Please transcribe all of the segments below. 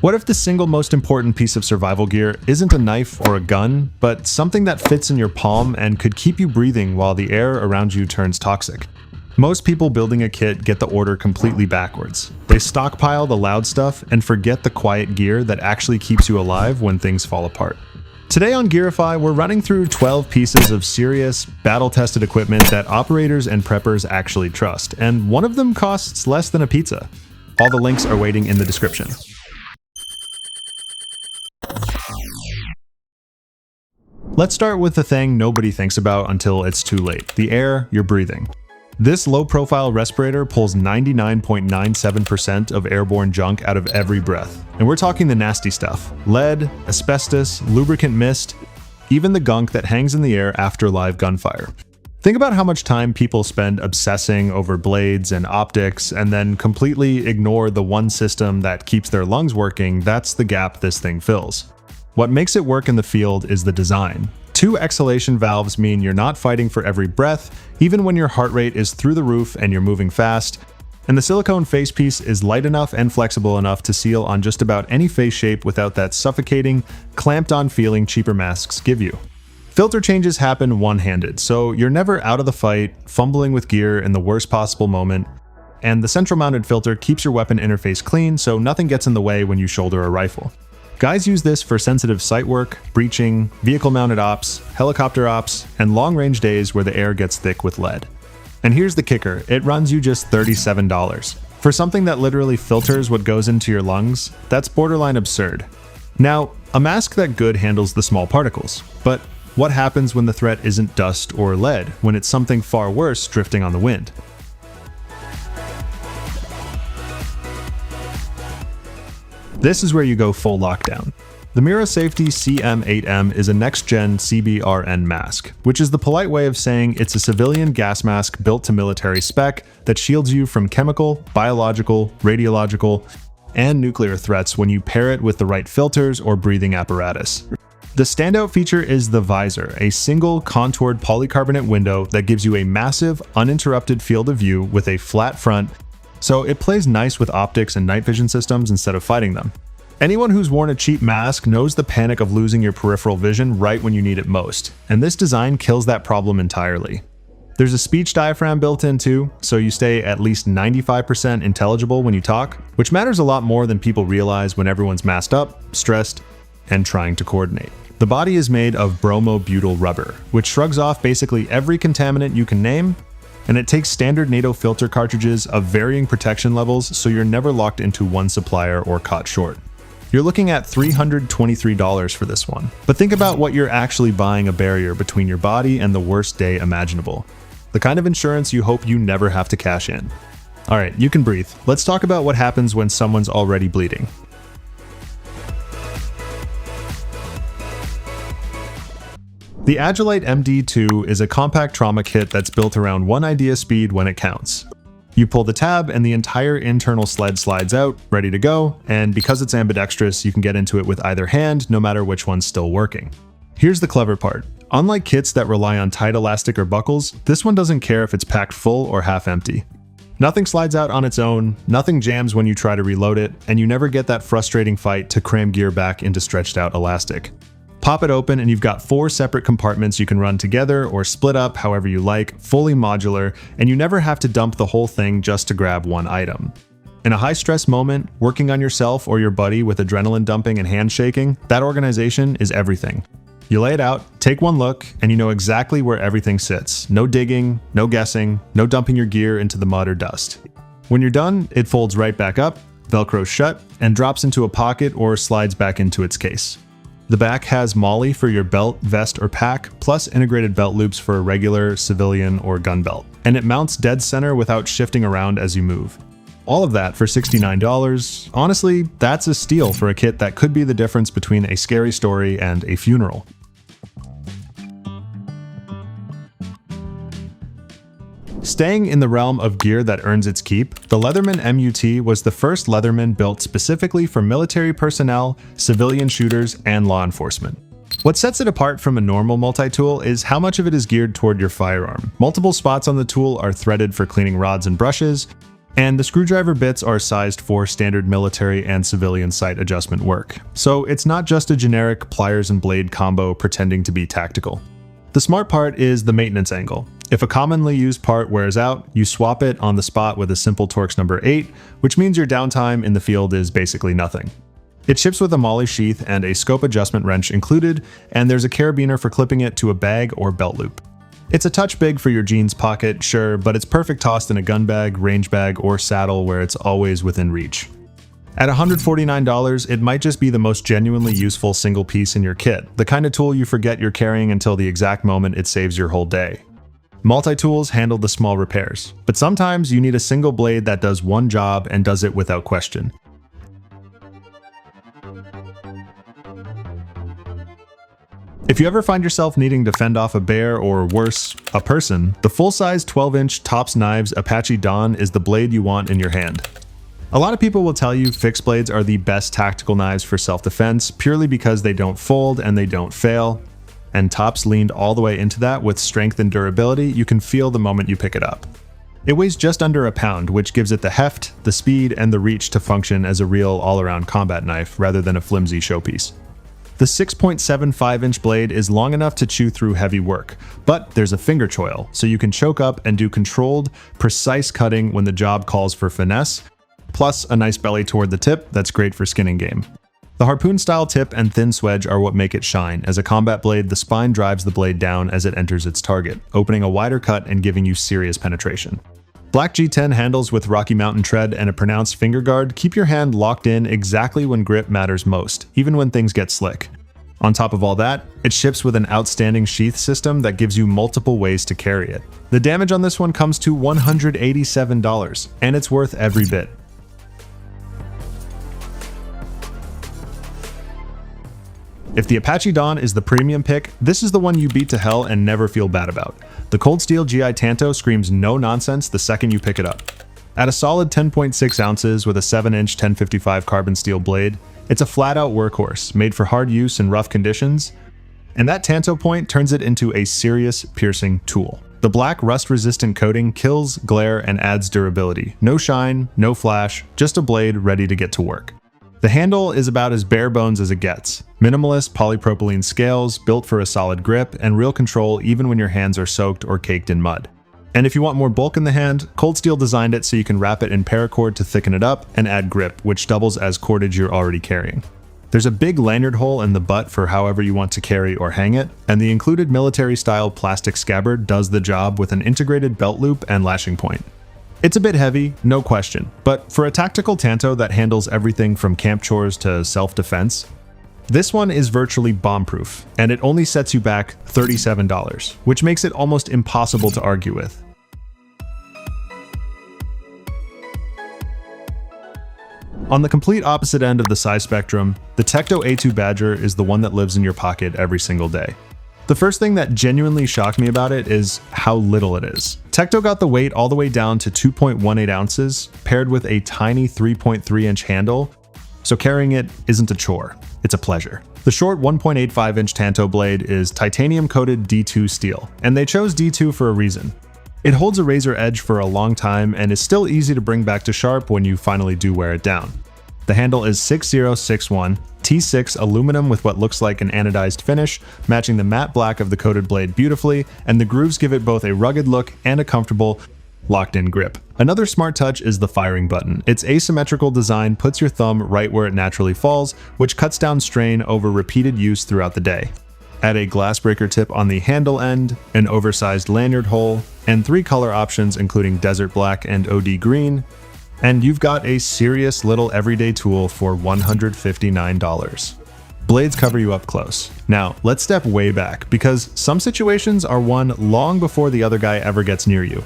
What if the single most important piece of survival gear isn't a knife or a gun, but something that fits in your palm and could keep you breathing while the air around you turns toxic? Most people building a kit get the order completely backwards. They stockpile the loud stuff and forget the quiet gear that actually keeps you alive when things fall apart. Today on Gearify, we're running through 12 pieces of serious, battle-tested equipment that operators and preppers actually trust, and one of them costs less than a pizza. All the links are waiting in the description. Let's start with the thing nobody thinks about until it's too late: the air you're breathing. This low-profile respirator pulls 99.97% of airborne junk out of every breath. And we're talking the nasty stuff: lead, asbestos, lubricant mist, even the gunk that hangs in the air after live gunfire. Think about how much time people spend obsessing over blades and optics and then completely ignore the one system that keeps their lungs working. That's the gap this thing fills. What makes it work in the field is the design. 2 exhalation valves mean you're not fighting for every breath, even when your heart rate is through the roof and you're moving fast. And the silicone facepiece is light enough and flexible enough to seal on just about any face shape without that suffocating, clamped-on feeling cheaper masks give you. Filter changes happen one-handed, so you're never out of the fight, fumbling with gear in the worst possible moment. And the central-mounted filter keeps your weapon interface clean, so nothing gets in the way when you shoulder a rifle. Guys use this for sensitive sight work, breaching, vehicle-mounted ops, helicopter ops, and long-range days where the air gets thick with lead. And here's the kicker: it runs you just $37. For something that literally filters what goes into your lungs, that's borderline absurd. Now, a mask that good handles the small particles, but what happens when the threat isn't dust or lead, when it's something far worse drifting on the wind? This is where you go full lockdown. The MIRA Safety CM8M is a next-gen CBRN mask, which is the polite way of saying it's a civilian gas mask built to military spec that shields you from chemical, biological, radiological, and nuclear threats when you pair it with the right filters or breathing apparatus. The standout feature is the visor, a single contoured polycarbonate window that gives you a massive, uninterrupted field of view with a flat front, so it plays nice with optics and night vision systems instead of fighting them. Anyone who's worn a cheap mask knows the panic of losing your peripheral vision right when you need it most, and this design kills that problem entirely. There's a speech diaphragm built in too, so you stay at least 95% intelligible when you talk, which matters a lot more than people realize when everyone's masked up, stressed, and trying to coordinate. The body is made of bromobutyl rubber, which shrugs off basically every contaminant you can name, and it takes standard NATO filter cartridges of varying protection levels, so you're never locked into one supplier or caught short. You're looking at $323 for this one. But think about what you're actually buying: a barrier between your body and the worst day imaginable. The kind of insurance you hope you never have to cash in. Alright, you can breathe. Let's talk about what happens when someone's already bleeding. The Aglite MD2 is a compact trauma kit that's built around one idea speed when it counts. You pull the tab and the entire internal sled slides out, ready to go, and because it's ambidextrous, you can get into it with either hand, no matter which one's still working. Here's the clever part: unlike kits that rely on tight elastic or buckles, this one doesn't care if it's packed full or half empty. Nothing slides out on its own, nothing jams when you try to reload it, and you never get that frustrating fight to cram gear back into stretched out elastic. Pop it open and you've got 4 separate compartments you can run together or split up however you like, fully modular, and you never have to dump the whole thing just to grab one item. In a high-stress moment, working on yourself or your buddy with adrenaline dumping and handshaking, that organization is everything. You lay it out, take one look, and you know exactly where everything sits. No digging, no guessing, no dumping your gear into the mud or dust. When you're done, it folds right back up, velcros shut, and drops into a pocket or slides back into its case. The back has MOLLE for your belt, vest, or pack, plus integrated belt loops for a regular, civilian, or gun belt. And it mounts dead center without shifting around as you move. All of that for $69. Honestly, that's a steal for a kit that could be the difference between a scary story and a funeral. Staying in the realm of gear that earns its keep, the Leatherman MUT was the first Leatherman built specifically for military personnel, civilian shooters, and law enforcement. What sets it apart from a normal multi-tool is how much of it is geared toward your firearm. Multiple spots on the tool are threaded for cleaning rods and brushes, And the screwdriver bits are sized for standard military and civilian sight adjustment work. So it's not just a generic pliers and blade combo pretending to be tactical. The smart part is the maintenance angle. If a commonly used part wears out, you swap it on the spot with a simple Torx number 8, which means your downtime in the field is basically nothing. It ships with a MOLLE sheath and a scope adjustment wrench included, and there's a carabiner for clipping it to a bag or belt loop. It's a touch big for your jeans pocket, sure, but it's perfect tossed in a gun bag, range bag, or saddle where it's always within reach. At $149, it might just be the most genuinely useful single piece in your kit, the kind of tool you forget you're carrying until the exact moment it saves your whole day. Multi-tools handle the small repairs, but sometimes you need a single blade that does one job and does it without question. If you ever find yourself needing to fend off a bear or worse, a person, the full-size 12-inch Tops Knives Apache Dawn is the blade you want in your hand. A lot of people will tell you fixed blades are the best tactical knives for self-defense purely because they don't fold and they don't fail, and Tops leaned all the way into that with strength and durability you can feel the moment you pick it up. It weighs just under a pound, which gives it the heft, the speed, and the reach to function as a real all-around combat knife rather than a flimsy showpiece. The 6.75-inch blade is long enough to chew through heavy work, but there's a finger choil, so you can choke up and do controlled, precise cutting when the job calls for finesse, plus a nice belly toward the tip that's great for skinning game. The harpoon-style tip and thin swedge are what make it shine. As a combat blade, the spine drives the blade down as it enters its target, opening a wider cut and giving you serious penetration. Black G10 handles with Rocky Mountain tread and a pronounced finger guard keep your hand locked in exactly when grip matters most, even when things get slick. On top of all that, it ships with an outstanding sheath system that gives you multiple ways to carry it. The damage on this one comes to $187, and it's worth every bit. If the Apache Dawn is the premium pick, this is the one you beat to hell and never feel bad about. The Cold Steel GI Tanto screams no nonsense the second you pick it up. At a solid 10.6 ounces with a 7-inch 1055 carbon steel blade, it's a flat-out workhorse made for hard use in rough conditions, and that Tanto point turns it into a serious piercing tool. The black rust-resistant coating kills glare and adds durability. No shine, no flash, just a blade ready to get to work. The handle is about as bare bones as it gets. Minimalist polypropylene scales built for a solid grip and real control even when your hands are soaked or caked in mud. And if you want more bulk in the hand, Cold Steel designed it so you can wrap it in paracord to thicken it up and add grip, which doubles as cordage you're already carrying. There's a big lanyard hole in the butt for however you want to carry or hang it, and the included military-style plastic scabbard does the job with an integrated belt loop and lashing point. It's a bit heavy, no question, but for a tactical Tanto that handles everything from camp chores to self-defense, this one is virtually bomb-proof, and it only sets you back $37, which makes it almost impossible to argue with. On the complete opposite end of the size spectrum, the Tekto A2 Badger is the one that lives in your pocket every single day. The first thing that genuinely shocked me about it is how little it is. Tekto got the weight all the way down to 2.18 ounces, paired with a tiny 3.3-inch handle, so carrying it isn't a chore, it's a pleasure. The short 1.85-inch Tanto blade is titanium-coated D2 steel, and they chose D2 for a reason. It holds a razor edge for a long time and is still easy to bring back to sharp when you finally do wear it down. The handle is 6061, T6 aluminum with what looks like an anodized finish, matching the matte black of the coated blade beautifully, and the grooves give it both a rugged look and a comfortable, locked-in grip. Another smart touch is the firing button. Its asymmetrical design puts your thumb right where it naturally falls, which cuts down strain over repeated use throughout the day. Add a glass breaker tip on the handle end, an oversized lanyard hole, and 3 color options including desert black and OD green, and you've got a serious little everyday tool for $159. Blades cover you up close. Now, let's step way back, because some situations are won long before the other guy ever gets near you.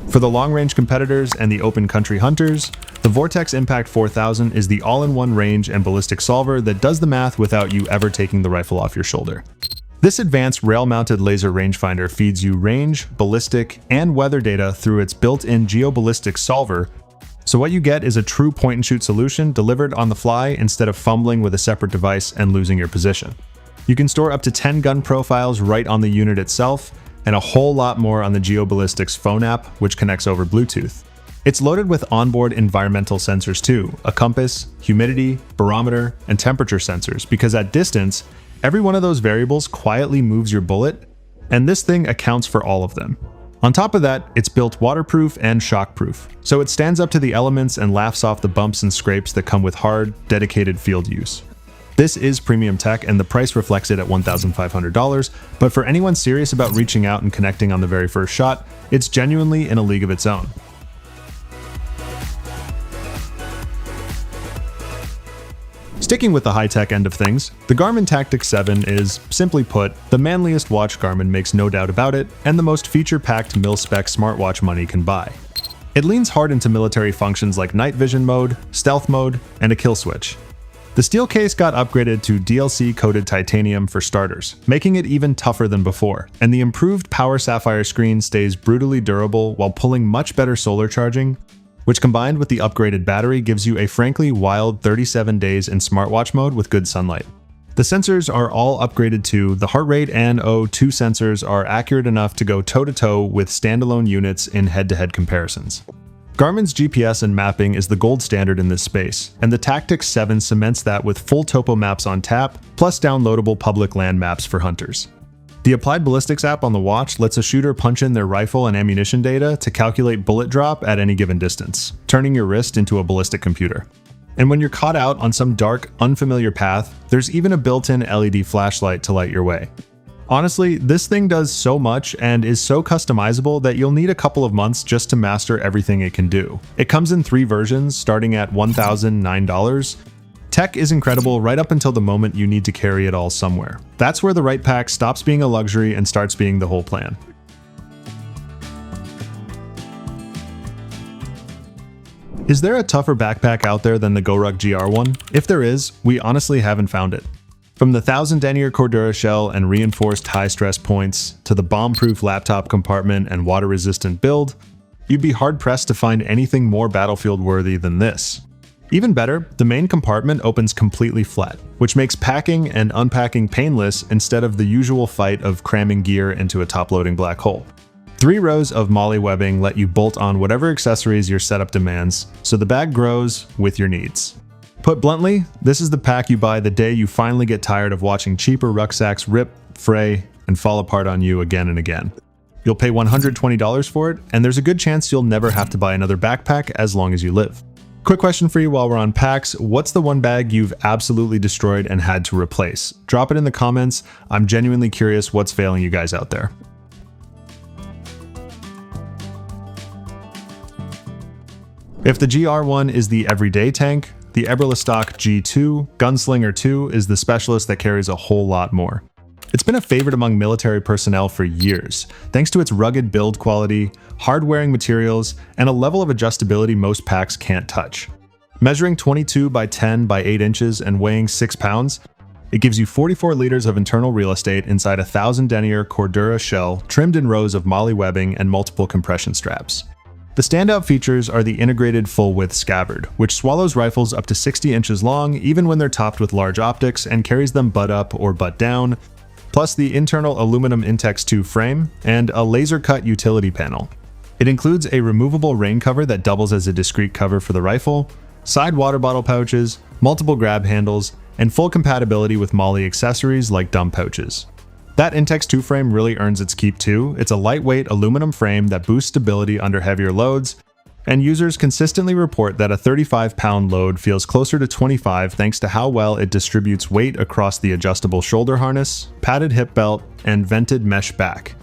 For the long-range competitors and the open country hunters, the Vortex Impact 4000 is the all-in-one range and ballistic solver that does the math without you ever taking the rifle off your shoulder. This advanced rail-mounted laser rangefinder feeds you range, ballistic, and weather data through its built-in geoballistic solver, so what you get is a true point-and-shoot solution delivered on the fly instead of fumbling with a separate device and losing your position. You can store up to 10 gun profiles right on the unit itself, and a whole lot more on the GeoBallistics phone app, which connects over Bluetooth. It's loaded with onboard environmental sensors too, a compass, humidity, barometer, and temperature sensors, because at distance, every one of those variables quietly moves your bullet, and this thing accounts for all of them. On top of that, it's built waterproof and shockproof, so it stands up to the elements and laughs off the bumps and scrapes that come with hard, dedicated field use. This is premium tech, and the price reflects it at $1,500, but for anyone serious about reaching out and connecting on the very first shot, it's genuinely in a league of its own. Sticking with the high-tech end of things, the Garmin Tactix 7 is, simply put, the manliest watch Garmin makes no doubt about it, and the most feature-packed mil-spec smartwatch money can buy. It leans hard into military functions like night vision mode, stealth mode, and a kill switch. The steel case got upgraded to DLC-coated titanium for starters, making it even tougher than before, and the improved Power Sapphire screen stays brutally durable while pulling much better solar charging, which combined with the upgraded battery gives you a frankly wild 37 days in smartwatch mode with good sunlight. The sensors are all upgraded to the heart rate and O2 sensors are accurate enough to go toe-to-toe with standalone units in head-to-head comparisons. Garmin's GPS and mapping is the gold standard in this space, and the Tactix 7 cements that with full topo maps on tap, plus downloadable public land maps for hunters. The Applied Ballistics app on the watch lets a shooter punch in their rifle and ammunition data to calculate bullet drop at any given distance, turning your wrist into a ballistic computer. And when you're caught out on some dark, unfamiliar path, there's even a built-in LED flashlight to light your way. Honestly, this thing does so much and is so customizable that you'll need a couple of months just to master everything it can do. It comes in 3 versions, starting at $1,009. Tech is incredible right up until the moment you need to carry it all somewhere. That's where the right pack stops being a luxury and starts being the whole plan. Is there a tougher backpack out there than the GORUCK GR1? If there is, we honestly haven't found it. From the 1000 denier Cordura shell and reinforced high stress points, to the bomb-proof laptop compartment and water-resistant build, you'd be hard-pressed to find anything more battlefield-worthy than this. Even better, the main compartment opens completely flat, which makes packing and unpacking painless instead of the usual fight of cramming gear into a top-loading black hole. 3 rows of MOLLE webbing let you bolt on whatever accessories your setup demands, so the bag grows with your needs. Put bluntly, this is the pack you buy the day you finally get tired of watching cheaper rucksacks rip, fray, and fall apart on you again and again. You'll pay $120 for it, and there's a good chance you'll never have to buy another backpack as long as you live. Quick question for you while we're on packs, what's the one bag you've absolutely destroyed and had to replace? Drop it in the comments, I'm genuinely curious what's failing you guys out there. If the GR1 is the everyday tank, the Eberlestock G2 Gunslinger II is the specialist that carries a whole lot more. It's been a favorite among military personnel for years, thanks to its rugged build quality, hard-wearing materials, and a level of adjustability most packs can't touch. Measuring 22 by 10 by 8 inches and weighing 6 pounds, it gives you 44 liters of internal real estate inside a 1000 denier Cordura shell trimmed in rows of MOLLE webbing and multiple compression straps. The standout features are the integrated full-width scabbard, which swallows rifles up to 60 inches long even when they're topped with large optics and carries them butt up or butt down, plus the internal aluminum Intex 2 frame and a laser-cut utility panel. It includes a removable rain cover that doubles as a discrete cover for the rifle, side water bottle pouches, multiple grab handles, and full compatibility with MOLLE accessories like dump pouches. That Intex 2 frame really earns its keep too. It's a lightweight aluminum frame that boosts stability under heavier loads, and users consistently report that a 35-pound load feels closer to 25 thanks to how well it distributes weight across the adjustable shoulder harness, padded hip belt, and vented mesh back.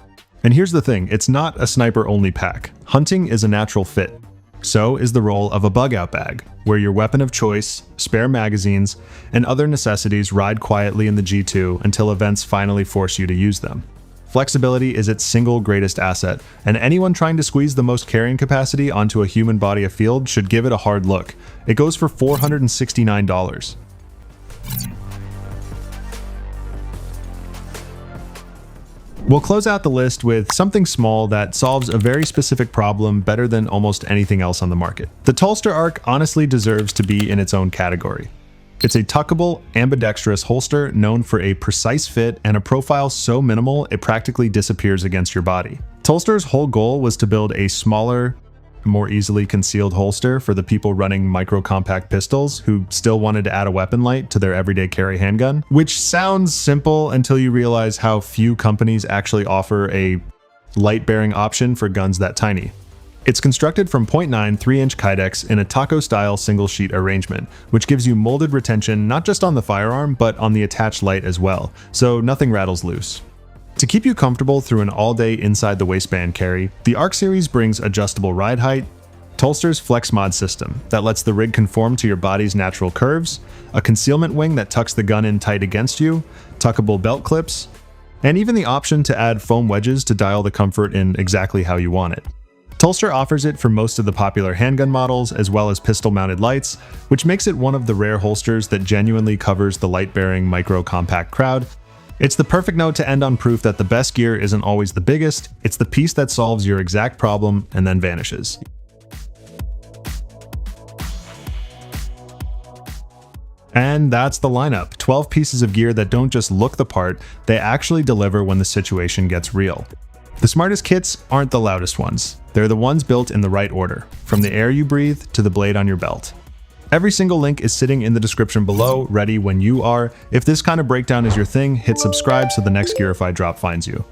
And here's the thing, it's not a sniper-only pack. Hunting is a natural fit. So is the role of a bug-out bag, where your weapon of choice, spare magazines, and other necessities ride quietly in the G2 until events finally force you to use them. Flexibility is its single greatest asset, and anyone trying to squeeze the most carrying capacity onto a human body afield should give it a hard look. It goes for $469. We'll close out the list with something small that solves a very specific problem better than almost anything else on the market. The Tulster Arc honestly deserves to be in its own category. It's a tuckable, ambidextrous holster known for a precise fit and a profile so minimal it practically disappears against your body. Tulster's whole goal was to build a smaller, more easily concealed holster for the people running micro-compact pistols who still wanted to add a weapon light to their everyday carry handgun, which sounds simple until you realize how few companies actually offer a light-bearing option for guns that tiny. It's constructed from 0.9 3-inch kydex in a taco-style single-sheet arrangement, which gives you molded retention not just on the firearm, but on the attached light as well, so nothing rattles loose. To keep you comfortable through an all-day inside-the-waistband carry, the Arc series brings adjustable ride height, Tulster's Flex Mod system that lets the rig conform to your body's natural curves, a concealment wing that tucks the gun in tight against you, tuckable belt clips, and even the option to add foam wedges to dial the comfort in exactly how you want it. Tulster offers it for most of the popular handgun models as well as pistol-mounted lights, which makes it one of the rare holsters that genuinely covers the light-bearing micro-compact crowd. It's the perfect note to end on proof that the best gear isn't always the biggest, it's the piece that solves your exact problem and then vanishes. And that's the lineup, 12 pieces of gear that don't just look the part, they actually deliver when the situation gets real. The smartest kits aren't the loudest ones. They're the ones built in the right order, from the air you breathe to the blade on your belt. Every single link is sitting in the description below, ready when you are. If this kind of breakdown is your thing, hit subscribe so the next Gearify drop finds you.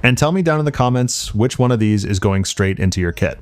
And tell me down in the comments which one of these is going straight into your kit.